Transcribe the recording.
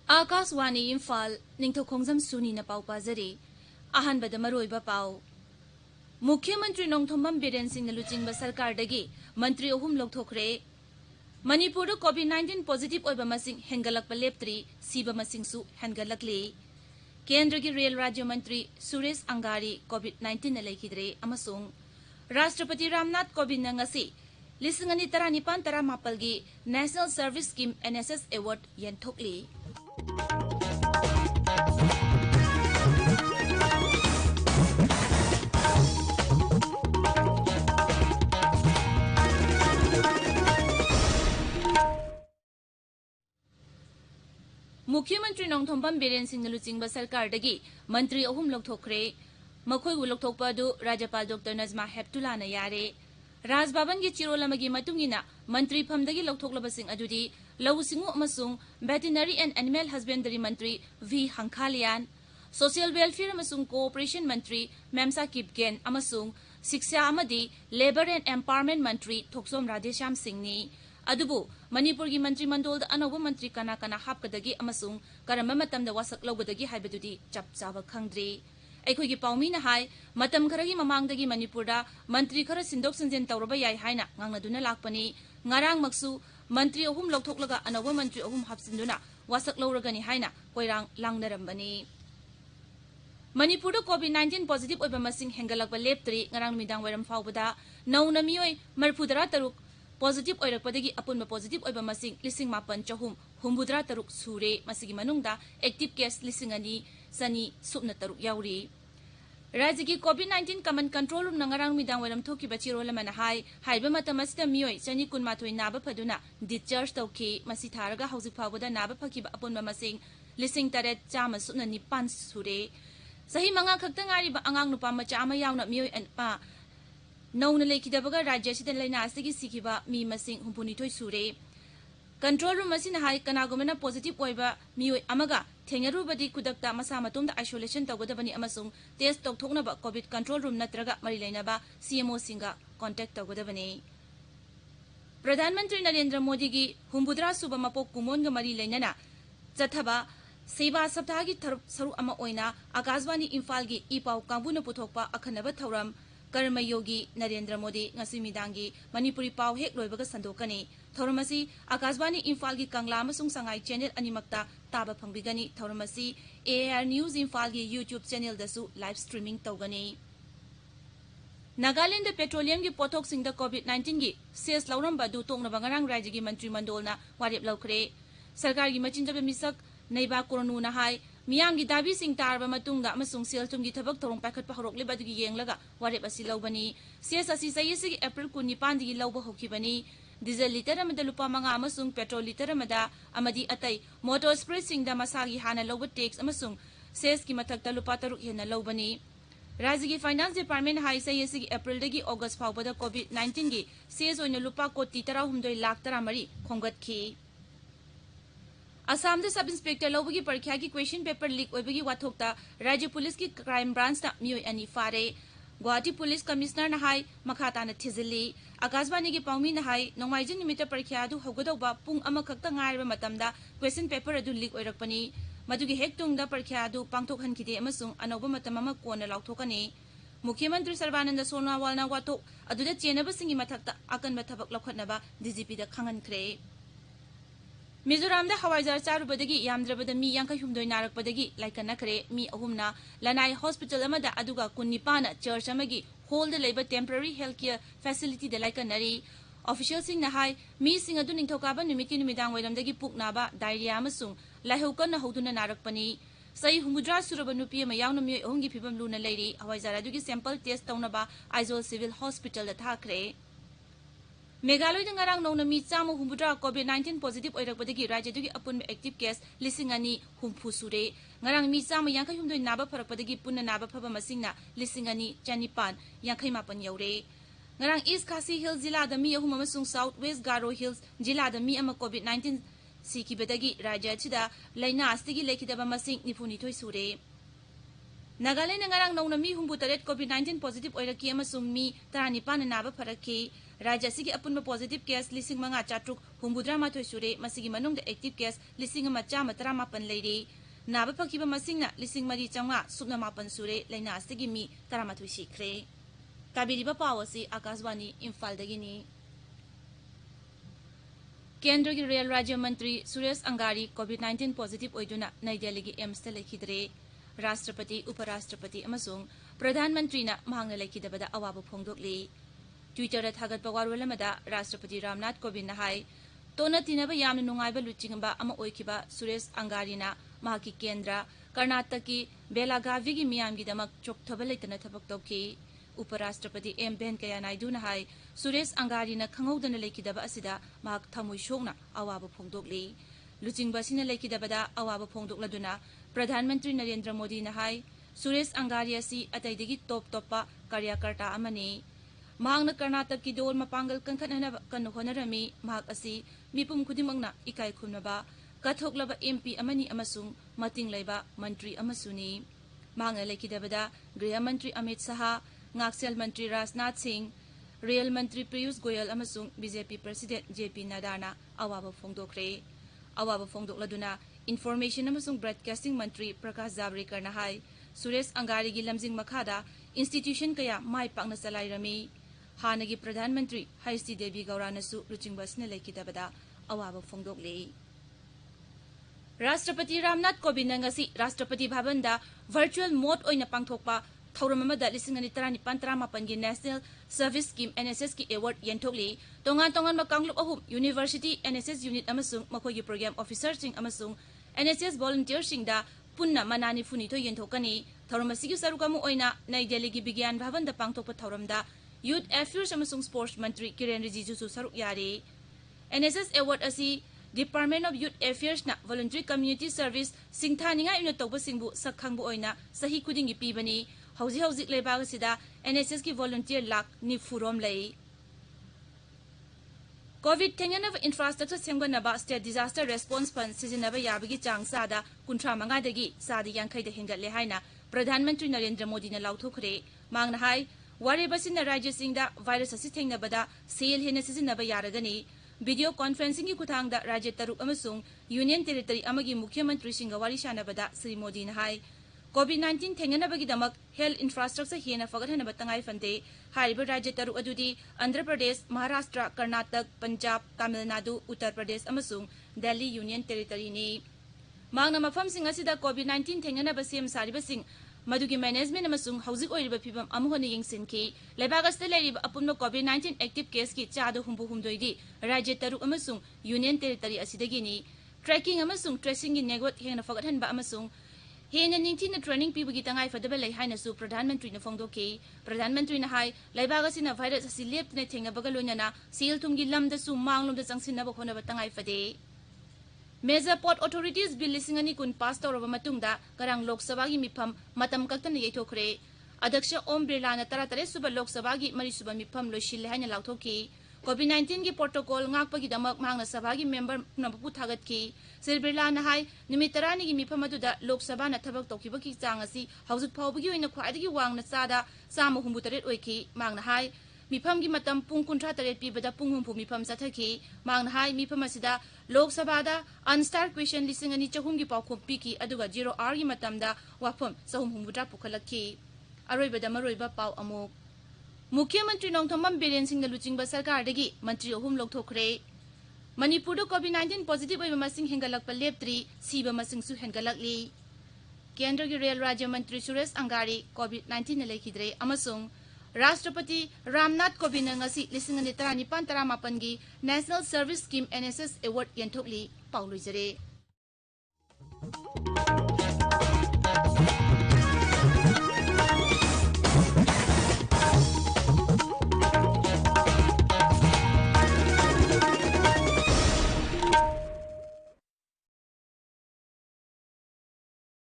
आकाशवाणी इम्फाल निंगथौखोंजम सुनी न पाउ पाजरी अहनबद मरोइबा पाउ मुख्यमंत्री नोंथोंबम बिरेन सिंह लुचिंगबा सरकारदगी मंत्री अहुम लौथोखरे मणिपुर कोविड-19 पॉजिटिव ओइबा मसिंग हेंगलकपा लेप्त्री सीबा मसिंगसु हेंगलकली केंद्र की रेल राज्य मंत्री सुरेश अंगारी कोविड-19 न लेखिद्रे अमसुंग राष्ट्रपति रामनाथ कोविंद ngasi 2019 की national service scheme NSS award येंथोकली मुख्यमंत्री नोंथोंबम बिरेन सिंह लुचिंगबा सरकारदगी मंत्री अहुम लौथोखरे मखोइबु लौथोकपा अदु राज्यपाल डॉक्टर नजमा हेप्तुलाना यारे राजभवन की चिरोलमगी मतुंगिना मंत्री फमदगी लौथोकलबसिंग अदुदी लौसिंगु अमसुंग वेटरनरी एंड एनिमल हस्बेंडरी मंत्री वी हंखालियान सोशल वेलफेयर अमसुंग कोऑपरेशन मंत्री मेमसा किपगेन अमसुंग शिक्षा अमदी लेबर एंड एम्पावरमेंट मंत्री थोक्सोम राधेश्याम सिंहनी अदुबु मणिपुर की मंत्री मंडल अनौब मंत्री कना कना हापकदगी अमसुंग करम मतमदा वासक लौगदगी हाइबदुदी चप चाबा खंगद्री अखोई की पाउमीना हाय मतम खरगी ममांगदगी मणिपुरदा मंत्री खर सिंदोक सिंजेन तौरबा याय हाइना ngangnaduna lakpani ngarang maksu मंत्री अहुम लौथोकलगा अनौब मंत्री अहुम हापसिंदुना वासक लौरगनी हाइना कोइरांग लांगनरंबनी मणिपुर कोविड-19 पॉजिटिव ओइबा मसिंग हेंगलकबा लेप्त्री ngarang midang wairam फाउबदा नौना मियोय मरफुदरा तरुक पॉजिटिव ओइरकपदगी अपुनबा पॉजिटिव ओइबा मसिंग 5,853 सूरे मसिगी मनुंगदा एक्टिव केस 2,200 सुपना तरुक याउरी राज्य की कोविड-19 कमन कंट्रोल रूम नंगरांग मिदांग वरम थोकी बचिरोलमना हाइबा मतमसदा मियोय 2,200 नाबा फदुना डिस्चार्ज तौखी मसि थारगा हौजिक फावदा नाबा फकीबा अपुनबा मसिंग 8,900 सुपना निपान सूरे सही मंगा खक्ता ngaरिबा अंगांग नुपा मचा अमा यावना मियोय अनपा नौना लेखिदबगा राज्य सिदा लैना असिगी सिखिबा मी मसिंग 62 सूरे कंट्रोल रूम मसिना हाई कनागुमना पॉजिटिव ओइबा मियोय अमगा थेंगरुबदी कुदक्ता मसा मतुमदा आइसोलेशन तौगदबनी अमसुंग टेस्ट तौथोकनबा कोविड कंट्रोल रूम नत्रगा मरी लैनबा CMO सिंगा कांटेक्ट तौगदबनी प्रधानमंत्री नरेंद्र मोदी की 63 सुबा मपोक कुमोनगा मरी लैनना चथबा सेवा सप्ताह की सरु अमा ओइना आकाशवाणी इम्फाल की इपाउ कांबुना पुथोकपा अखनबा थौरम कर्मयोगी Narendra Modi ngasi midangi manipuri paw hek loibaga sandokani thormasi akashwani imphal gi kangla amasung sangai channel animakta taba phangbigani thormasi AR news imphal gi YouTube channel dasu live streaming tawgani Nagaland petroleum gi pothok singda covid-19 gi sales lauramba du tongna bangarang rajya gi mantri mandolna warep laukre sarkar gi machinjaba misak neiba koronu na hai मियाम की दाबी Singh तारबा मतुंगा अमसुंग cell Tungi थबक Thorang पाखटपा हरोकलेबा दुगी येंगलगा वारेप असि लौबनी cess असि सयसि अप्रैल 19 दिगी लौबा होखिबनी diesel litre अमदा लुपा मंगा अमसुंग petrol litre अमदा अमदी अतै motor spray सिंगदा मसागी हाना लौबा tax अमसुंग cess की मथकता लुपा तरुक हेना लौबनी राज्य की finance department high सयसि अप्रैल दगी अगस्त फावबदा कोविड-19 की सेस ओइना लुपा कोटी 13 लाख 13 खोंगतखी असम सब इंस्पेक्टर लौबगी परीक्षा की क्वेश्चन पेपर लीक ओइबगी वाथोकता राज्य पुलिस की क्राइम ब्रांच ता मियोय अनि फारे गुवाहाटी पुलिस कमिश्नर ना हाई मखाताना थिजिली आकाशवाणी की पाउमी ना हाई नोंमाइजिंग निमित्त परीक्षा अदु हौगदौबा पुंग अमा खक्ता ngairba matamda क्वेश्चन पेपर अदु लीक ओइरकपनी मदुगी हेक तुंगदा परीक्षा अदु पांगथोकहनखिदे अमसुंग अनौबा मतम अमा कोना लाउथोकनी मुख्यमंत्री सर्बानंद सोनोवालना वाथोक अदुदा चेनबसिंगी मथक्ता अकनबा थबक लौखटनबा DGP दा खंगनखरे मिजोराम हवाईजार चारुबदगी यामद्रबद मी 58 नारकपदगी लाइकनखरे मी अहुमना लनाई हॉस्पिटल अमदा अदुगा 19 चर्च अमगी होल द labour temporary health care facility द लाइकनरी ऑफिशियल सिंग ना हाई मी सिंग अदु निंगथौकाबा निमिति निमिदांग वैरमदगी पुकनाबा डायरिया अमसुंग लाइहौकन हौदुना नारकपनी सही 63 सुरब नुपी अमा यावना मियोय अहुमगी फिबम लुना लेरी हवाईजार अदुगी सैंपल टेस्ट तौनबा आइजोल सिविल हॉस्पिटल द थाखरे मेघालय नंगारांग नौना मी 163 कोविड-19 पॉजिटिव ओइरकपदगी राज्यदुगी अपुन एक्टिव केस 2,200 सूरे ngarang mi 158 नाबा फरकपदगी पुन्ना नाबा फबा मसिंगना 2,958 यौरे ngarang ईस्ट खासी हिल्स जिला द मी अहुम अमसुंग साउथ वेस्ट गारो हिल्स जिला द मी अमा कोविड-19 सिकिबदगी राज्य छिदा लैना अस्तिगी लेखिदबा मसिंग 92 सूरे नागालैंड ngarang नौना मी 63 कोविड-19 पॉजिटिव ओइरकी अमसुंग मी 19 नाबा फरककी राज्य असिगी अपुनबा पॉजिटिव केस 5,483 सूरे मसिगी मनुंगदा एक्टिव केस 1,118 लेरी नाबा फकीबा मसिंगना 4,500 सुबना मापन सूरे लैना असिगी मी 13 सिखरे ताबिरिबा पाव असि आकाशवाणी इम्फालदगिनी केंद्र की रेल राज्य मंत्री सुरेश अंगारी कोविड-19 पॉजिटिव ओइदुना नई दिल्ली की एम्स ता लेखिदरे राष्ट्रपति उपराष्ट्रपति अमसुंग प्रधानमंत्री ना मांगना लेखिदबदा अवाब फोंदोकली ट्विटर थागत वारोलमदा राष्ट्रपति रामनाथ कोविंद हाई तोना तिनबा यामन नुंगाइबा लुचिंगबा अमा ओइखिबा सुरेश अंगारीना माकी केंद्र कर्नाटक की बेलागावी की मियाम गिदमक चोकथबा लेतना थबक तौखी उपराष्ट्रपति एम वेंकैया नायडू हाई सुरेश अंगारीना खंगौदना लेखिदबा असिदा माक थमुई सोकना अवाब फोंदोकली लुचिंगबासिना लेखिदबदा अवाब फोंदोकलदुना प्रधानमंत्री नरेंद्र मोदी हाई सुरेश अंगारी असी अतैदगी टॉप कार्यकर्ता अमने मांगना कर्नाटक की दोल मपांगल कंखनना कन्नु होनरमी माक असी मिपुम खुदिमंगना इकाई खुनबा कथोकलबा एमपी अमनी अमसुंग मतिंग लेबा मंत्री अमसुनी मांगना लेखिदबदा गृह मंत्री अमित शाह ngaksel मंत्री राजनाथ सिंह रेल मंत्री पीयूष गोयल अमसुंग बीजेपी प्रेसिडेंट जेपी नड्डा अवाब फोंदोखरे अवाब फोंदोकलदुना इन्फॉर्मेशन अमसुंग ब्रॉडकास्टिंग मंत्री प्रकाश जावड़ेकर हाई सुरेश अंगारी की लमजिंग मखादा इंस्टीट्यूशन कया माई पाकना चलाइरमी हानगी प्रधानमंत्री हैसी देवी गौरानसु लुचिंगबसने लेखिदबदा अवाब फोंदोकले राष्ट्रपति रामनाथ कोविंद ngasi राष्ट्रपति भवन दा वर्चुअल मोड ओइना पांगथोकपा थौरम अमदा 1919 की नेशनल सर्विस स्कीम NSS की अवार्ड येंथोकली तोंगान तोंगान कांगलुप अहुम यूनिवर्सिटी NSS यूनिट अमसुंग मखोगी प्रोग्राम ऑफिसर सिंह अमसुंग NSS वॉलंटियर सिंह दा पुन्ना मनानी फुनिथो येंथोकनी थौरम असिगी सरुकमु ओइना नई दिल्ली की विज्ञान भवन दा पांगथोकपा थौरम दा यूथ अफेयर्स अमसुंग स्पोर्ट्स मंत्री किरेन रिजिजू सरुक यारे NSS अवार्ड असी डिपार्टमेंट ऑफ यूथ अफेयर्स ना वॉलंटरी कम्युनिटी सर्विस सिंथानिंगा इनो तौबा सिंबु सखंगबु ओइना सही कुदिंगी पीबनी हौजी हौजिक लेबाग सिदा NSS की वॉलंटियर लाख निफुरोम लई कोविड थेंगनब इंफ्रास्ट्रक्चर सेमगनबा स्टेट डिजास्टर रेस्पॉन्स फंड सिजिनबा याबगी चांग सादा 35 दगी सादी 50 दा हेंगले हाइना प्रधानमंत्री नरेंद्र मोदी ने लाउथोखरे मांगना हाई वारेबसिन राज्य सिंगदा वायरस असि थेंगनबदा सेल हेने सिजिनबा यारगनी वीडियो कॉन्फ्रेंसिंग की खुथांगदा राज्य तरुक अमसुंग यूनियन टेरिटरी अमगी मुख्यमंत्री सिंह वारी शानबदा श्री मोदी ने हाई कोविड-19 थेंगनबगीदमक हेल्थ इंफ्रास्ट्रक्चर हेना फगतहनब तंगाई फंदे हारिब राज्य तरुक अदुदी आंध्र प्रदेश महाराष्ट्र कर्नाटक पंजाब तमिलनाडु उत्तर प्रदेश अमसुंग दिल्ली यूनियन टेरिटरी ने मांगना मफम सिंह असिदा कोविड-19 थेंगनब सेम सारिबसिंग मदुगी मैनेजमेंट अमसुंग हौजिक ओइरिबा फिबम अमुहने यंगसिनकी लेबागस्ते लेरिबा अपुनबा कोविड-19 एक्टिव केस की चादो हुंबुहुमदोइदी राज्य तरुक अमसुंग यूनियन टेरिटरी असिदगिनी ट्रैकिंग अमसुंग ट्रेसिंग की नेगोट हेना फगतहनबा अमसुंग हेना निंगथिना ट्रेनिंग पीबगी तंगाई फदबा लई हाइनसु प्रधानमंत्री ने फोंदोके प्रधानमंत्री ने हाई लेबागसिना वायरस असि लेपने थेंगबगा लोइनाना सेल थुमगी लमदसु मांगलोमदा चंगसिनबा होनबा तंगाई फदे मेजर पोर्ट अथॉरिटीज बिल 2019 पास तौरबा मतुंगदा गरांग लोकसभा की मिफम मतम कक्तन येथोखरे अध्यक्ष ओम बिरला ने 33 सुबह लोकसभा की 3 सुबह मिफम लोइसिले हाइना लाउथोकी कोविड-19 की प्रोटोकॉल ngaakpagidamक मांगना सभा की मेंबर नबपु थागतकी श्री बिरला ने हाई निमित 10 की मिफम अदुदा लोकसभा न थबक तौखिबकी चांग असि हौजुक फाउबगी ओइना ख्वाइदगी वांगना चादा 163 ओइखी मांगना हाई मिफम की मतम पुंग 38 पीबदा पुंग हुंफु मिफम चथकी मांगना हाई मिफम असिदा लोकसभा दा अनस्टार क्वेश्चन 2,400 की पाउखोम पीकी अदुगा 0R की मतमदा वाफम 350 पुखलकी अरोइबदा मरोइबा पाउ अमुक मुख्यमंत्री नोंथोमम बीरेन सिंह लुचिंग सरकार दगी मंत्री अहुम लौथोखरे मणिपुर कोविड-19 पॉजिटिव ओइबा मसिंग हेंगलकपा लेप्त्री सीबा मसिंगसु हेंगलकली केंद्र की रेल राज्य मंत्री सुरेश अंगारी कोविड-19 ने लेखिद्रे अमसुंग राष्ट्रपति रामनाथ कोविंद ngasi 1919 की national service scheme NSS award येंथोकली पाउलुजरे